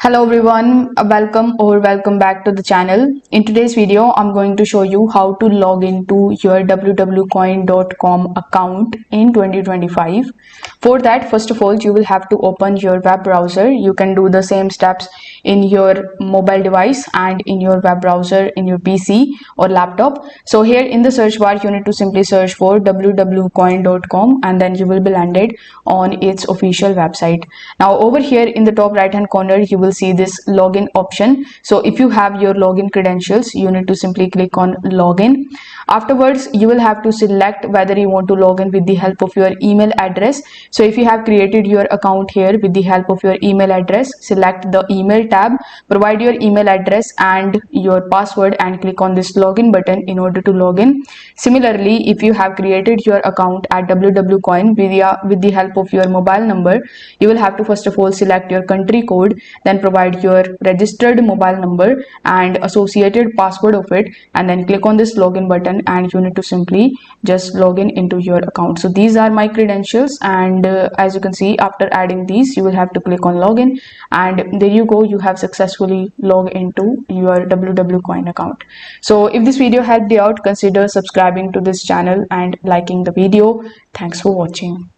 Hello everyone, welcome back to the channel. In today's video, I'm going to show you how to log into your www.coin.com account in 2025. For that, first of all, you will have to open your web browser. You can do the same steps in your mobile device and in your web browser in your PC or laptop. So here in the search bar, you need to simply search for www.coin.com and then you will be landed on its official website. Now over here in the top right hand corner, you will see this login option. So if you have your login credentials, you need to simply click on login. Afterwards, you will have to select whether you want to log in with the help of your email address. So if you have created your account here with the help of your email address, select the email tab, provide your email address and your password and click on this login button in order to log in. Similarly, if you have created your account at www.coin with the help of your mobile number, you will have to first of all select your country code, then provide your registered mobile number and associated password of it, and then click on this login button and you need to simply just log in into your account. So these are my credentials, and as you can see, after adding these, you will have to click on login, and there you go, you have successfully logged into your www.coin account. So if this video helped you out, consider subscribing to this channel and liking the video. Thanks for watching.